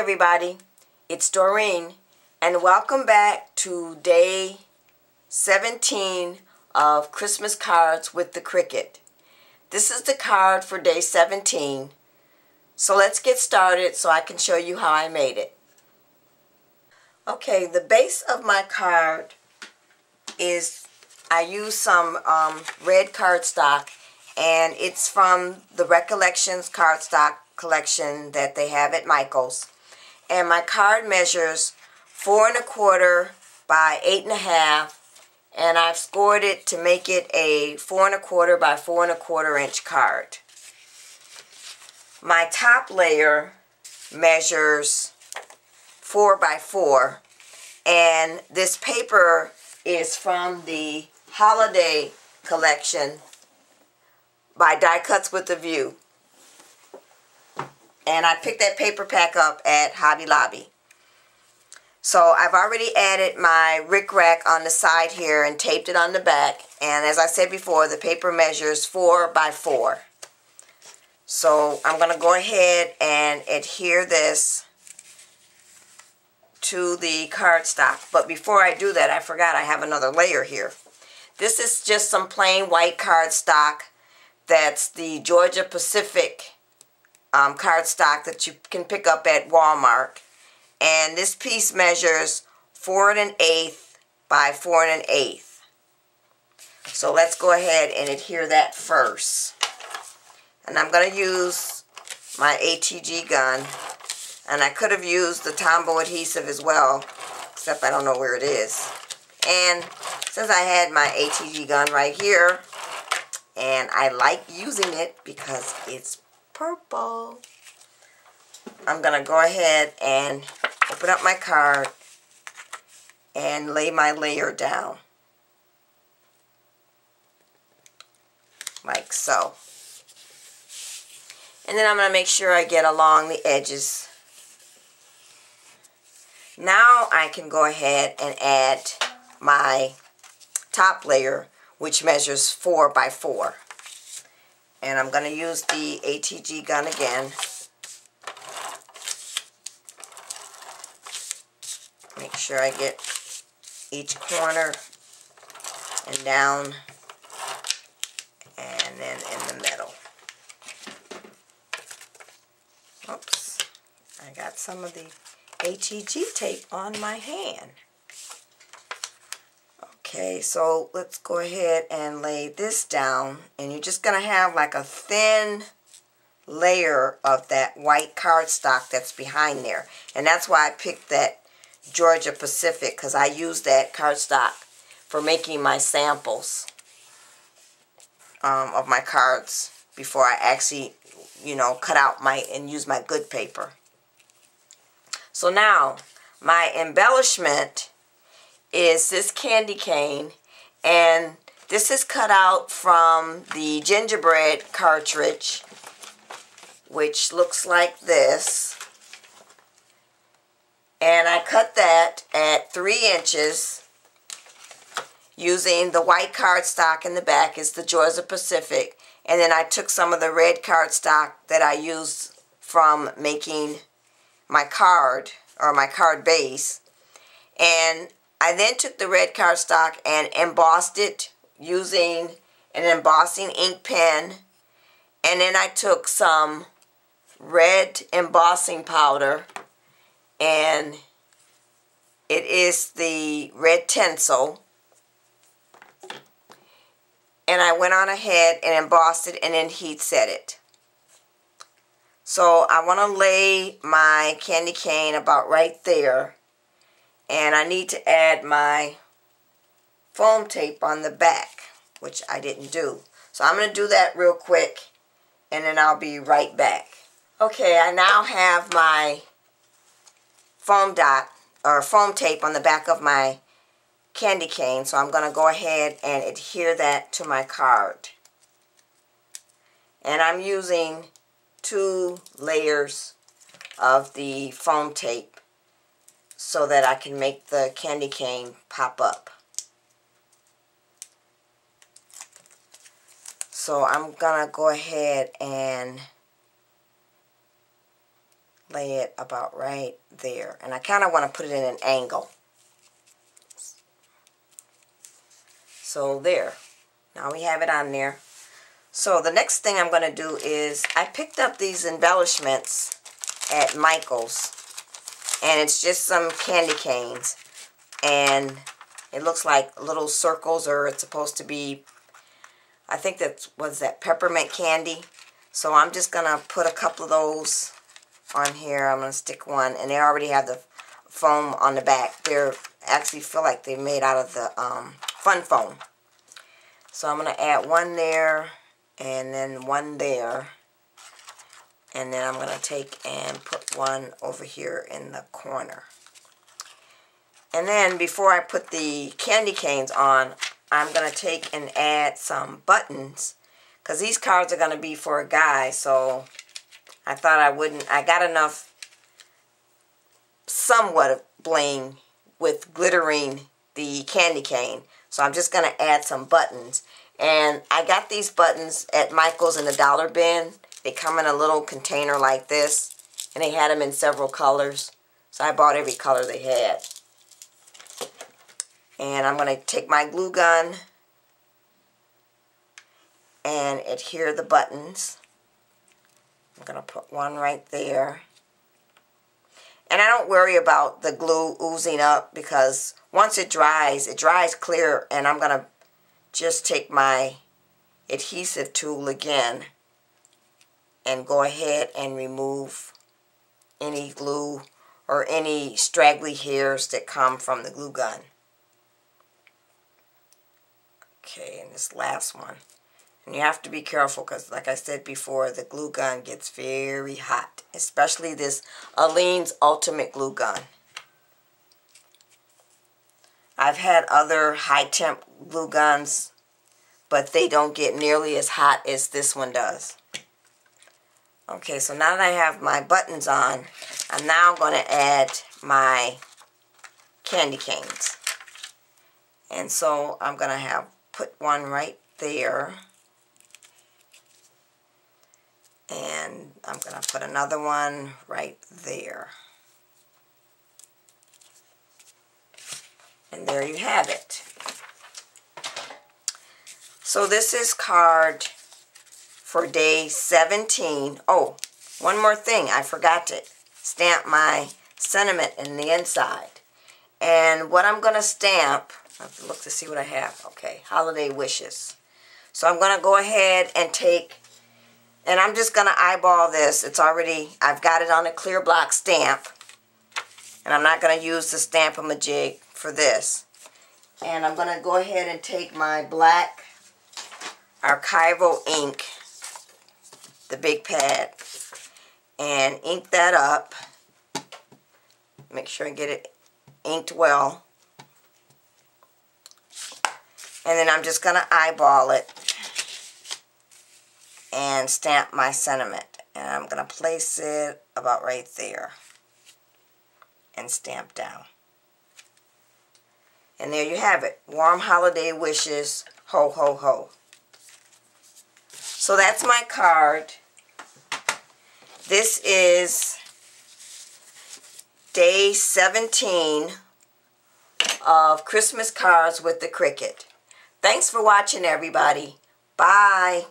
everybody, it's Doreen and welcome back to day 17 of Christmas cards with the Cricut. This is the card for day 17, so let's get started so I can show you how I made it. Okay, the base of my card is, I use some red cardstock, and it's from the Recollections cardstock collection that they have at Michael's. And my card measures 4 1/4 by 8 1/2, and I've scored it to make it a 4 1/4 by 4 1/4 inch card. My top layer measures 4 by 4, and this paper is from the holiday collection by Die Cuts with a View. And I picked that paper pack up at Hobby Lobby. So I've already added my rickrack on the side here and taped it on the back. And as I said before, the paper measures 4 by 4. So I'm going to go ahead and adhere this to the cardstock. But before I do that, I forgot I have another layer here. This is just some plain white cardstock. That's the Georgia Pacific cardstock that you can pick up at Walmart. And this piece measures 4 1/8 by 4 1/8. So let's go ahead and adhere that first. And I'm going to use my ATG gun. And I could have used the Tombow adhesive as well, except I don't know where it is. And since I had my ATG gun right here, and I like using it because it's purple, I'm going to go ahead and open up my card and lay my layer down. Like so. And then I'm going to make sure I get along the edges. Now I can go ahead and add my top layer, which measures 4 by 4. And I'm going to use the ATG gun again. Make sure I get each corner and down and then in the middle. Oops, I got some of the ATG tape on my hand. Okay, so let's go ahead and lay this down, and you're just going to have like a thin layer of that white cardstock that's behind there. And that's why I picked that Georgia Pacific, because I used that cardstock for making my samples of my cards before I actually, cut out and use my good paper. So now, my embellishment is this candy cane, and this is cut out from the gingerbread cartridge, which looks like this. And I cut that at 3 inches using the white cardstock in the back is the Georgia Pacific, and then I took some of the red cardstock that I used from making my card, or my card base, and I then took the red cardstock and embossed it using an embossing ink pen, and then I took some red embossing powder, and it is the red tinsel, and I went on ahead and embossed it and then heat set it. So I want to lay my candy cane about right there, and I need to add my foam tape on the back, which I didn't do. So I'm going to do that real quick, and then I'll be right back. Okay, I now have my foam tape on the back of my candy cane, so I'm going to go ahead and adhere that to my card. And I'm using 2 layers of the foam tape so that I can make the candy cane pop up. So I'm gonna go ahead and lay it about right there. And I kind of want to put it in an angle. So there. Now we have it on there. So the next thing I'm going to do is, I picked up these embellishments at Michael's. And it's just some candy canes. And it looks like little circles, or it's supposed to be, I think that was that peppermint candy. So I'm just going to put a couple of those on here. I'm going to stick one, and they already have the foam on the back. They're actually feel like they're made out of the fun foam. So I'm going to add one there, and then one there. And then I'm going to take and put one over here in the corner. And then before I put the candy canes on, I'm going to take and add some buttons. Because these cards are going to be for a guy, so I thought I got enough somewhat of bling with glittering the candy cane. So I'm just going to add some buttons. And I got these buttons at Michael's in the dollar bin. They come in a little container like this. And they had them in several colors. So I bought every color they had. And I'm going to take my glue gun and adhere the buttons. I'm going to put one right there. And I don't worry about the glue oozing up, because once it dries clear, and I'm going to just take my adhesive tool again and go ahead and remove any glue or any straggly hairs that come from the glue gun. Okay, and this last one. And you have to be careful, because like I said before, the glue gun gets very hot. Especially this Aleene's Ultimate Glue Gun. I've had other high temp glue guns, but they don't get nearly as hot as this one does. Okay, so now that I have my buttons on, I'm now going to add my candy canes. And so I'm going to put one right there. And I'm going to put another one right there. And there you have it. So this is card for day 17. Oh, one more thing. I forgot to stamp my sentiment in the inside. And what I'm going to stamp, I have to look to see what I have. Okay, holiday wishes. So I'm going to go ahead and take, and I'm just going to eyeball this. It's already, I've got it on a clear block stamp. And I'm not going to use the Stamp-A-Majig for this. And I'm going to go ahead and take my black archival ink, the big pad, and ink that up. Make sure I get it inked well. And then I'm just going to eyeball it and stamp my sentiment. And I'm going to place it about right there and stamp down. And there you have it. Warm holiday wishes, ho, ho, ho. So that's my card. This is day 17 of Christmas cards with the Cricut. Thanks for watching, everybody. Bye.